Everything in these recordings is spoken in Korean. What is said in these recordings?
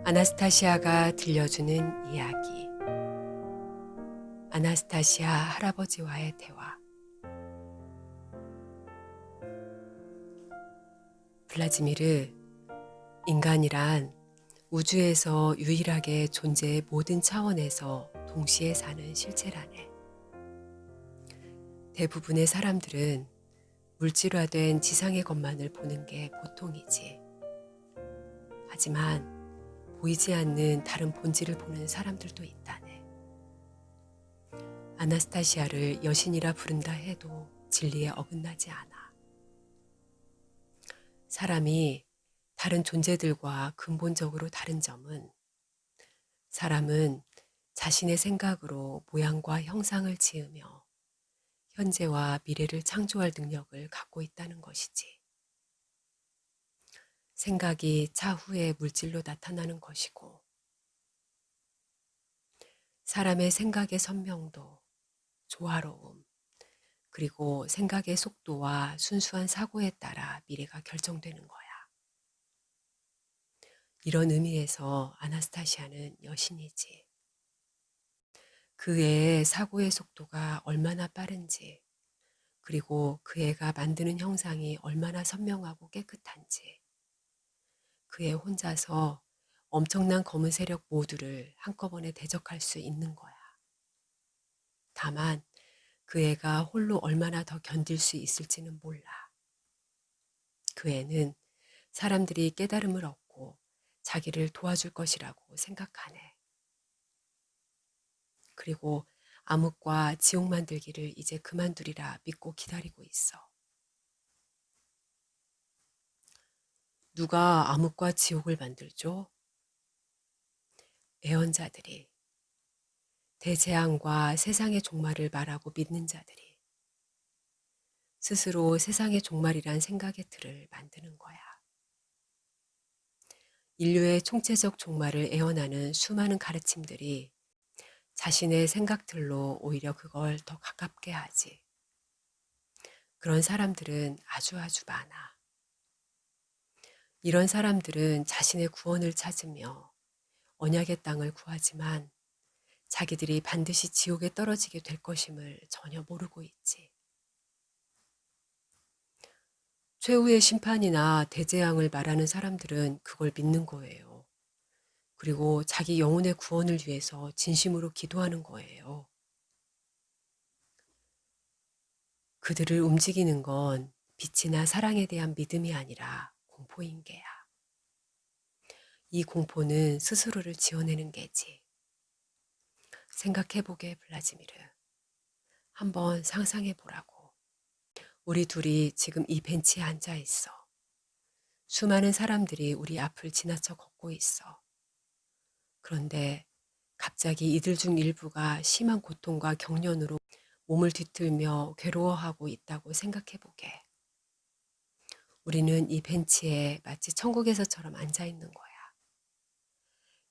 아나스타시아가 들려주는 이야기. 아나스타시아 할아버지와의 대화. 블라지미르, 인간이란 우주에서 유일하게 존재의 모든 차원에서 동시에 사는 실체라네. 대부분의 사람들은 물질화된 지상의 것만을 보는 게 보통이지. 하지만 보이지 않는 다른 본질을 보는 사람들도 있다네. 아나스타시아를 여신이라 부른다 해도 진리에 어긋나지 않아. 사람이 다른 존재들과 근본적으로 다른 점은 사람은 자신의 생각으로 모양과 형상을 지으며 현재와 미래를 창조할 능력을 갖고 있다는 것이지. 생각이 차후에 물질로 나타나는 것이고, 사람의 생각의 선명도, 조화로움, 그리고 생각의 속도와 순수한 사고에 따라 미래가 결정되는 거야. 이런 의미에서 아나스타시아는 여신이지. 그 애의 사고의 속도가 얼마나 빠른지, 그리고 그 애가 만드는 형상이 얼마나 선명하고 깨끗한지, 그 애 혼자서 엄청난 검은 세력 모두를 한꺼번에 대적할 수 있는 거야. 다만 그 애가 홀로 얼마나 더 견딜 수 있을지는 몰라. 그 애는 사람들이 깨달음을 얻고 자기를 도와줄 것이라고 생각하네. 그리고 암흑과 지옥 만들기를 이제 그만두리라 믿고 기다리고 있어. 누가 암흑과 지옥을 만들죠? 애언자들이, 대재앙과 세상의 종말을 말하고 믿는 자들이 스스로 세상의 종말이란 생각의 틀을 만드는 거야. 인류의 총체적 종말을 애언하는 수많은 가르침들이 자신의 생각들로 오히려 그걸 더 가깝게 하지. 그런 사람들은 아주 많아. 이런 사람들은 자신의 구원을 찾으며 언약의 땅을 구하지만 자기들이 반드시 지옥에 떨어지게 될 것임을 전혀 모르고 있지. 최후의 심판이나 대재앙을 말하는 사람들은 그걸 믿는 거예요. 그리고 자기 영혼의 구원을 위해서 진심으로 기도하는 거예요. 그들을 움직이는 건 빛이나 사랑에 대한 믿음이 아니라 공포인 게야. 이 공포는 스스로를 지어내는 게지. 생각해보게, 블라지미르. 한번 상상해보라고. 우리 둘이 지금 이 벤치에 앉아 있어. 수많은 사람들이 우리 앞을 지나쳐 걷고 있어. 그런데 갑자기 이들 중 일부가 심한 고통과 경련으로 몸을 뒤틀며 괴로워하고 있다고 생각해보게. 우리는 이 벤치에 마치 천국에서처럼 앉아 있는 거야.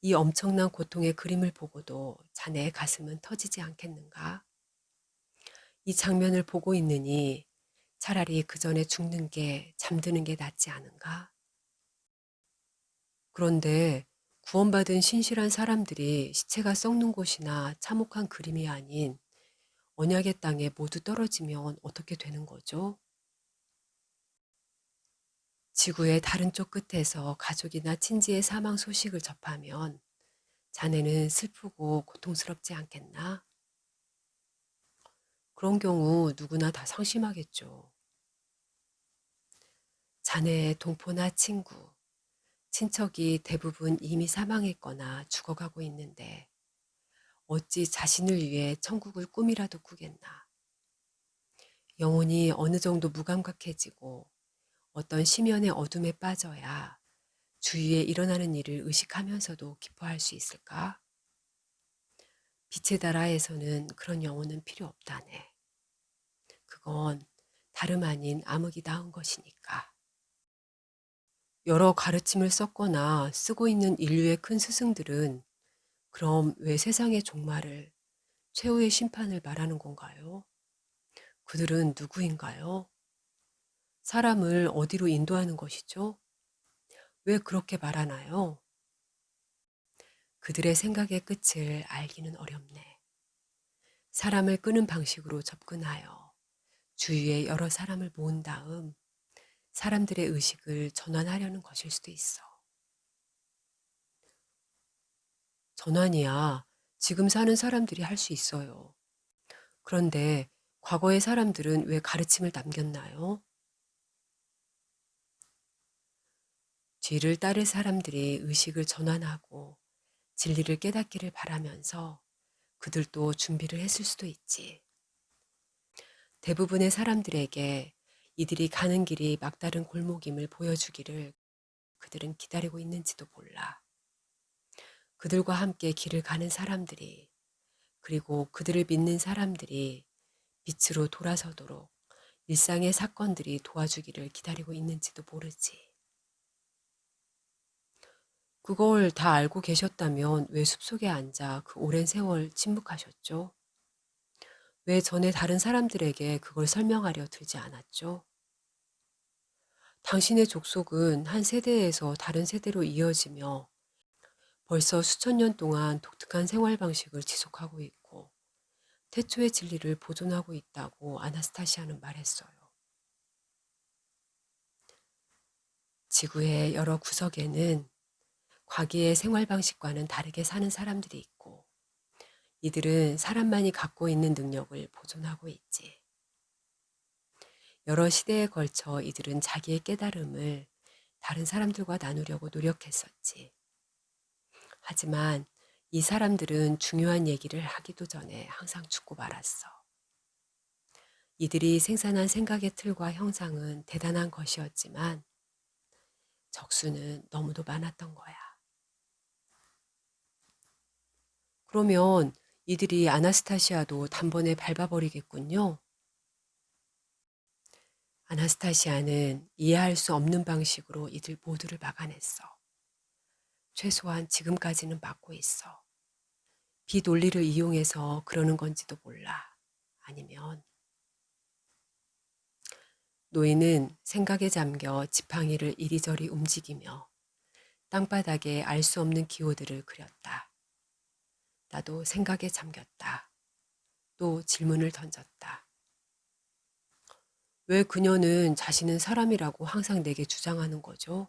이 엄청난 고통의 그림을 보고도 자네의 가슴은 터지지 않겠는가? 이 장면을 보고 있느니 차라리 그 전에 죽는 게 잠드는 게 낫지 않은가? 그런데 구원받은 신실한 사람들이 시체가 썩는 곳이나 참혹한 그림이 아닌 언약의 땅에 모두 떨어지면 어떻게 되는 거죠? 지구의 다른 쪽 끝에서 가족이나 친지의 사망 소식을 접하면 자네는 슬프고 고통스럽지 않겠나? 그런 경우 누구나 다 상심하겠죠. 자네의 동포나 친구, 친척이 대부분 이미 사망했거나 죽어가고 있는데 어찌 자신을 위해 천국을 꿈이라도 꾸겠나. 영혼이 어느 정도 무감각해지고 어떤 심연의 어둠에 빠져야 주위에 일어나는 일을 의식하면서도 기뻐할 수 있을까? 빛의 나라에서는 그런 영혼은 필요 없다네. 그건 다름 아닌 암흑이 낳은 것이니까. 여러 가르침을 썼거나 쓰고 있는 인류의 큰 스승들은 그럼 왜 세상의 종말을, 최후의 심판을 말하는 건가요? 그들은 누구인가요? 사람을 어디로 인도하는 것이죠? 왜 그렇게 말하나요? 그들의 생각의 끝을 알기는 어렵네. 사람을 끄는 방식으로 접근하여 주위에 여러 사람을 모은 다음 사람들의 의식을 전환하려는 것일 수도 있어. 전환이야. 지금 사는 사람들이 할 수 있어요. 그런데 과거의 사람들은 왜 가르침을 남겼나요? 뒤를 따를 사람들이 의식을 전환하고 진리를 깨닫기를 바라면서 그들도 준비를 했을 수도 있지. 대부분의 사람들에게 이들이 가는 길이 막다른 골목임을 보여주기를 그들은 기다리고 있는지도 몰라. 그들과 함께 길을 가는 사람들이, 그리고 그들을 믿는 사람들이 빛으로 돌아서도록 일상의 사건들이 도와주기를 기다리고 있는지도 모르지. 그걸 다 알고 계셨다면 왜 숲속에 앉아 그 오랜 세월 침묵하셨죠? 왜 전에 다른 사람들에게 그걸 설명하려 들지 않았죠? 당신의 족속은 한 세대에서 다른 세대로 이어지며 벌써 수천 년 동안 독특한 생활 방식을 지속하고 있고 태초의 진리를 보존하고 있다고 아나스타시아는 말했어요. 지구의 여러 구석에는 과거의 생활 방식과는 다르게 사는 사람들이 있고 이들은 사람만이 갖고 있는 능력을 보존하고 있지. 여러 시대에 걸쳐 이들은 자기의 깨달음을 다른 사람들과 나누려고 노력했었지. 하지만 이 사람들은 중요한 얘기를 하기도 전에 항상 죽고 말았어. 이들이 생산한 생각의 틀과 형상은 대단한 것이었지만 적수는 너무도 많았던 거야. 그러면 이들이 아나스타시아도 단번에 밟아버리겠군요. 아나스타시아는 이해할 수 없는 방식으로 이들 모두를 막아냈어. 최소한 지금까지는 막고 있어. 비논리를 이용해서 그러는 건지도 몰라. 아니면 노인은 생각에 잠겨 지팡이를 이리저리 움직이며 땅바닥에 알 수 없는 기호들을 그렸다. 나도 생각에 잠겼다. 또 질문을 던졌다. 왜 그녀는 자신은 사람이라고 항상 내게 주장하는 거죠?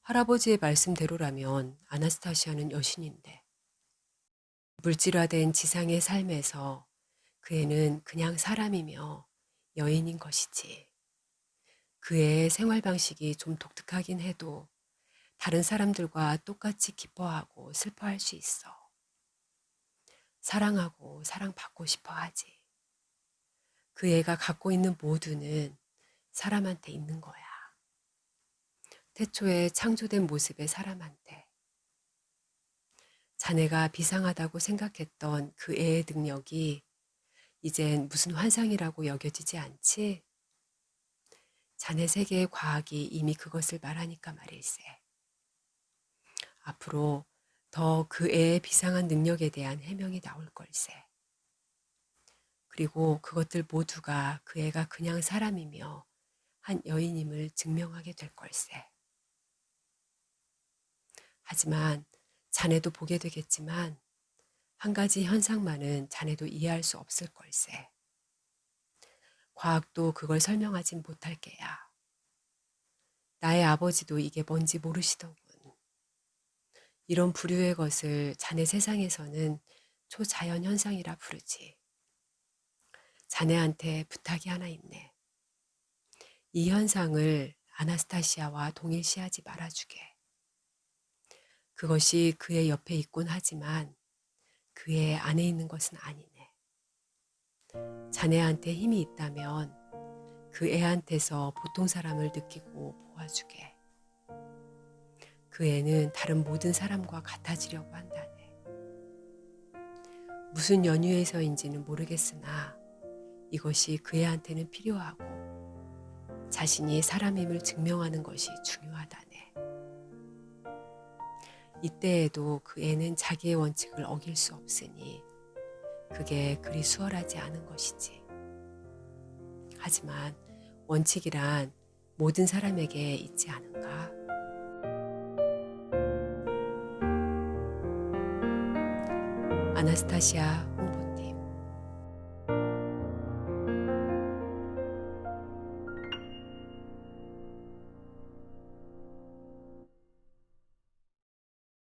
할아버지의 말씀대로라면 아나스타시아는 여신인데 물질화된 지상의 삶에서 그 애는 그냥 사람이며 여인인 것이지. 그의 생활 방식이 좀 독특하긴 해도 다른 사람들과 똑같이 기뻐하고 슬퍼할 수 있어. 사랑하고 사랑받고 싶어 하지. 그 애가 갖고 있는 모두는 사람한테 있는 거야. 태초에 창조된 모습의 사람한테. 자네가 비상하다고 생각했던 그 애의 능력이 이젠 무슨 환상이라고 여겨지지 않지? 자네 세계의 과학이 이미 그것을 말하니까 말일세. 앞으로 더 그 애의 비상한 능력에 대한 해명이 나올 걸세. 그리고 그것들 모두가 그 애가 그냥 사람이며 한 여인임을 증명하게 될 걸세. 하지만 자네도 보게 되겠지만 한 가지 현상만은 자네도 이해할 수 없을 걸세. 과학도 그걸 설명하진 못할 게야. 나의 아버지도 이게 뭔지 모르시더군. 이런 부류의 것을 자네 세상에서는 초자연 현상이라 부르지. 자네한테 부탁이 하나 있네. 이 현상을 아나스타시아와 동일시하지 말아주게. 그것이 그의 옆에 있곤 하지만 그의 안에 있는 것은 아니네. 자네한테 힘이 있다면 그 애한테서 보통 사람을 느끼고 보아주게. 그 애는 다른 모든 사람과 같아지려고 한다네. 무슨 연유에서인지는 모르겠으나 이것이 그 애한테는 필요하고 자신이 사람임을 증명하는 것이 중요하다네. 이때에도 그 애는 자기의 원칙을 어길 수 없으니 그게 그리 수월하지 않은 것이지. 하지만 원칙이란 모든 사람에게 있지 않은가? 아나스타시아.